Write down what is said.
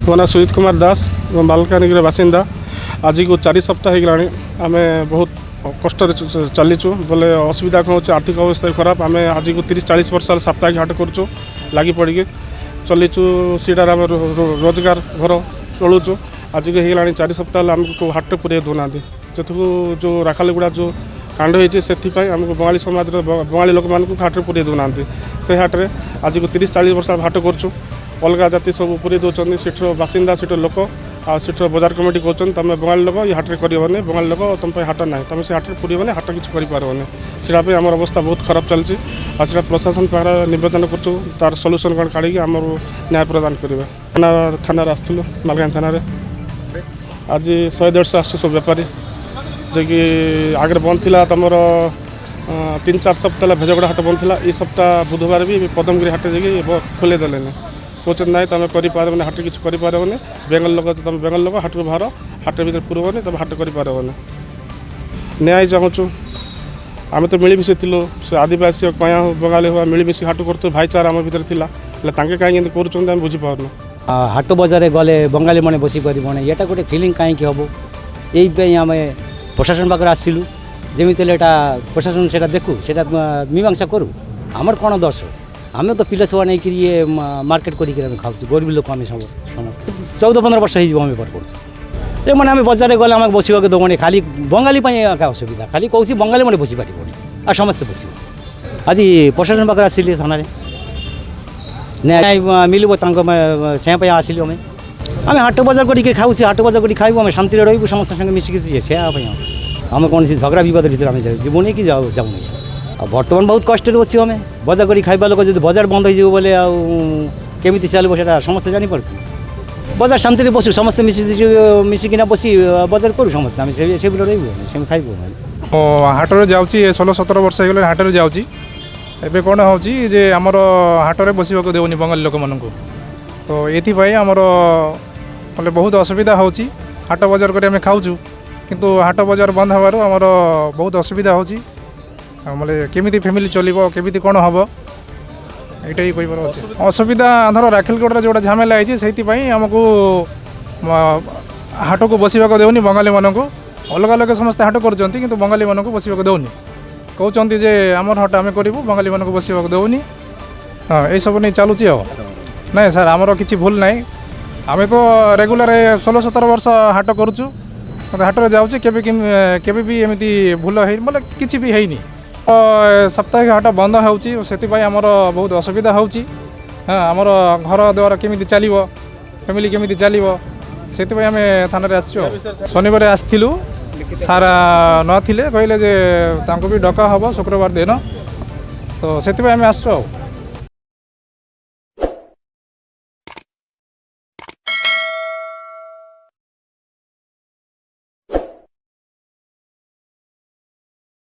ମୋ ନାଁ ସୁଜିତ କୁମାର ଦାସ ଏବଂ ମାଲକାନଗିରିର ବାସିନ୍ଦା। ଆଜିକୁ 4 ସପ୍ତାହ ହେଇଗଲାଣି ଆମେ ବହୁତ କଷ୍ଟରେ ଚାଲିଛୁ। ବୋଲେ ଅସୁବିଧା କ'ଣ ହେଉଛି, ଆର୍ଥିକ ଅବସ୍ଥା ଖରାପ। ଆମେ ଆଜିକୁ 30-40 ବର୍ଷ ସାପ୍ତାହିକ ହାଟ କରୁଛୁ, ଲାଗି ପଡ଼ିକି ଚଲିଛୁ। ସେଇଟାରେ ଆମେ ରୋଜଗାର ଘର ଚଳୁଛୁ। ଆଜିକୁ ହେଇଗଲାଣି 4 ସପ୍ତାହ ହେଲେ ଆମକୁ ହାଟରେ ପୁରେଇ ଦେଉନାହାନ୍ତି। ଯେହେତୁ ଯେଉଁ ରାଖାଲଗୁଡ଼ା ଯେଉଁ କାଣ୍ଡ ହେଇଛି, ସେଥିପାଇଁ ଆମକୁ ବଙ୍ଗାଳୀ ସମାଜର ବଙ୍ଗାଳୀ ଲୋକମାନଙ୍କୁ ହାଟରେ ପୁରେଇ ଦେଉନାହାନ୍ତି। ସେ ହାଟରେ ଆଜିକୁ 30-40 ବର୍ଷ ହାଟ କରୁଛୁ। ଅଲଗା ଜାତି ସବୁ ପୁରେଇ ଦେଉଛନ୍ତି। ସେଠର ବାସିନ୍ଦା, ସେଠର ଲୋକ ଆଉ ସେଠର ବଜାର କମିଟି କହୁଛନ୍ତି ତୁମେ ବଙ୍ଗାଳୀ ଲୋକ ଏ ହାଟରେ କରିବନି, ବଙ୍ଗାଳୀ ଲୋକ ତୁମ ପାଇଁ ହାଟ ନାହିଁ, ତୁମେ ସେ ହାଟରେ ପୁରିବନି, ହାଟ କିଛି କରିପାରିବନି। ସେଇଟା ପାଇଁ ଆମର ଅବସ୍ଥା ବହୁତ ଖରାପ ଚାଲିଛି। ଆଉ ସେଇଟା ପ୍ରଶାସନ ପାଖରେ ନିବେଦନ କରୁଛୁ, ତାର ସଲ୍ୟୁସନ୍ କ'ଣ କାଢ଼ିକି ଆମର ନ୍ୟାୟ ପ୍ରଦାନ କରିବେ। ଥାନାରେ ଆସିଥିଲୁ, ମାଲକାନଗିରି ଥାନାରେ। ଆଜି 100-150 ଆସୁଛୁ ସବୁ ବେପାରୀ, ଯିଏକି ଆଗରେ ବନ୍ଦ ଥିଲା ତୁମର 3-4 ସପ୍ତାହ ହେଲା ଭେଜଗଡ଼ା ହାଟ ବନ୍ଦ ଥିଲା। ଏଇ ସପ୍ତାହ ବୁଧବାର ବି ପଦମଗିରି ହାଟ ଯାଇକି ଖୋଲେଇ ଦେଲେନି। କହୁଛନ୍ତି ନାଇଁ ତୁମେ କରିପାରିବନି, ହାଟ କିଛି କରିପାରିବନି, ବେଙ୍ଗଲ ଲୋକ ତୁମେ ବେଙ୍ଗଲ ଲୋକ ହାଟକୁ ବାହାର, ହାଟ ଭିତରେ ପୁରବନି, ତୁମେ ହାଟ କରିପାରିବନି। ନ୍ୟାୟ ଚାହୁଁଛୁ। ଆମେ ତ ମିଳିମିଶି ଥିଲୁ, ସେ ଆଦିବାସୀ କୟା ହଉ ବଙ୍ଗାଳୀ ହଉ ମିଳିମିଶି ହାଟ କରୁଥିଲୁ, ଭାଇଚାରା ଆମ ଭିତରେ ଥିଲା। ହେଲେ ତାଙ୍କେ କାହିଁକି ଏମିତି କରୁଛନ୍ତି ଆମେ ବୁଝିପାରୁନୁ। ହାଟ ବଜାରରେ ଗଲେ ବଙ୍ଗାଳୀ ମାନେ ବସିପାରିବନି, ଏଇଟା ଗୋଟେ ଫିଲିଂ କାହିଁକି ହେବ? ଏଇପାଇଁ ଆମେ ପ୍ରଶାସନ ପାଖରେ ଆସିଲୁ। ଯେମିତି ହେଲେ ଏଇଟା ପ୍ରଶାସନ ସେଇଟା ଦେଖୁ, ସେଇଟା ମୀମାଂସା କରୁ। ଆମର କ'ଣ ଦୋଷ? ଆମେ ତ ପିଲା ଛୁଆ ନେଇକି ଇଏ ମାର୍କେଟ କରିକି ଆମେ ଖାଉଛୁ, ଗରିବ ଲୋକ ଆମେ ସମସ୍ତେ। 14-15 ବର୍ଷ ହେଇଯିବ ଆମେ ବେପାର କରୁଛୁ। ଏମାନେ ଆମେ ବଜାରରେ ଗଲେ ଆମକୁ ବସିବାକୁ ଦେବନି, ଖାଲି ବଙ୍ଗାଳୀ ପାଇଁ ଏକା ଅସୁବିଧା। ଖାଲି କହୁଛି ବଙ୍ଗାଳୀ ମାନେ ବସିପାରିବନି, ଆଉ ସମସ୍ତେ ବସିବ। ଆଜି ପ୍ରଶାସନ ପାଖରେ ଆସିଲି ଥାନାରେ, ନ୍ୟାୟ ମିଳିବ ତାଙ୍କ ସେ ପାଇଁ ଆସିଲୁ। ଆମେ ହାଟ ବଜାର କରିକି ଖାଉଛୁ, ହାଟ ବଜାର କରି ଖାଇବୁ, ଆମେ ଶାନ୍ତିରେ ରହିବୁ, ସମସ୍ତଙ୍କ ସାଙ୍ଗେ ମିଶିକି ସେ ପାଇଁ ଆମେ କୌଣସି ଝଗଡ଼ା ବିବାଦ ଭିତରେ ଆମେ ଯିବୁନି କି ଯାଉନି। ଆଉ ବର୍ତ୍ତମାନ ବହୁତ କଷ୍ଟରେ ଅଛୁ ଆମେ। ବଜାର କରି ଖାଇବା ଲୋକ ଯଦି ବଜାର ବନ୍ଦ ହେଇଯିବ ବୋଲେ ଆଉ କେମିତି ଚାଲିବ ସେଇଟା ସମସ୍ତେ ଜାଣିପାରୁଛୁ। ବଜାର ଶାନ୍ତିରେ ବସୁ, ସମସ୍ତେ ମିଶିକିନା ବସି ବଜାର କରୁ, ସମସ୍ତେ ଆମେ ସେଭଳି ରହିବୁ, ସେମିତି ଖାଇବୁ। ହାଟରେ ଯାଉଛି 16-17 ବର୍ଷ ହେଇଗଲେ ହାଟରେ ଯାଉଛି। ଏବେ କ'ଣ ହେଉଛି ଯେ ଆମର ହାଟରେ ବସିବାକୁ ଦେଉନି ବଙ୍ଗାଳୀ ଲୋକମାନଙ୍କୁ। ତ ଏଥିପାଇଁ ଆମର ବୋଲେ ବହୁତ ଅସୁବିଧା ହେଉଛି। ହାଟ ବଜାର କରି ଆମେ ଖାଉଛୁ, କିନ୍ତୁ ହାଟ ବଜାର ବନ୍ଦ ହେବାରୁ ଆମର ବହୁତ ଅସୁବିଧା ହେଉଛି। ବୋଲେ କେମିତି ଫ୍ୟାମିଲି ଚଲିବ, କେମିତି କ'ଣ ହେବ, ଏଇଟା ହିଁ କହିବାର ଅଛି। ଅସୁବିଧା ଧର ରାଖେଲଗଡ଼ରେ ଯେଉଁଟା ଝାମେଲା ହେଇଛି, ସେଇଥିପାଇଁ ଆମକୁ ହାଟକୁ ବସିବାକୁ ଦେଉନି ବଙ୍ଗାଳୀମାନଙ୍କୁ। ଅଲଗା ଲୋକ ସମସ୍ତେ ହାଟ କରୁଛନ୍ତି, କିନ୍ତୁ ବଙ୍ଗାଳୀମାନଙ୍କୁ ବସିବାକୁ ଦେଉନି। କହୁଛନ୍ତି ଯେ ଆମର ହାଟ ଆମେ କରିବୁ, ବଙ୍ଗାଳୀମାନଙ୍କୁ ବସିବାକୁ ଦେଉନି। ହଁ, ଏଇସବୁ ନେଇ ଚାଲୁଛି। ଆଉ ନାଇଁ ସାର୍, ଆମର କିଛି ଭୁଲ ନାହିଁ। ଆମେ ତ ରେଗୁଲାର 16-17 ବର୍ଷ ହାଟ କରୁଛୁ, ହାଟରେ ଯାଉଛି। କେବେ ବି ଏମିତି ଭୁଲ ହେଇନି, ବୋଲେ କିଛି ବି ହେଇନି। ସାପ୍ତାହିକ ହାଟ ବନ୍ଦ ହେଉଛି, ସେଥିପାଇଁ ଆମର ବହୁତ ଅସୁବିଧା ହେଉଛି। ହଁ, ଆମର ଘର ଦ୍ୱାର କେମିତି ଚାଲିବ, ଫ୍ୟାମିଲି କେମିତି ଚାଲିବ, ସେଥିପାଇଁ ଆମେ ଥାନାରେ ଆସିଛୁ। ଶନିବାର ଆସିଥିଲୁ, ସାର୍ ନଥିଲେ, କହିଲେ ଯେ ତାଙ୍କୁ ବି ଡକା ହେବ ଶୁକ୍ରବାର ଦିନ, ତ ସେଥିପାଇଁ ଆମେ ଆସିଛୁ। ଆଉ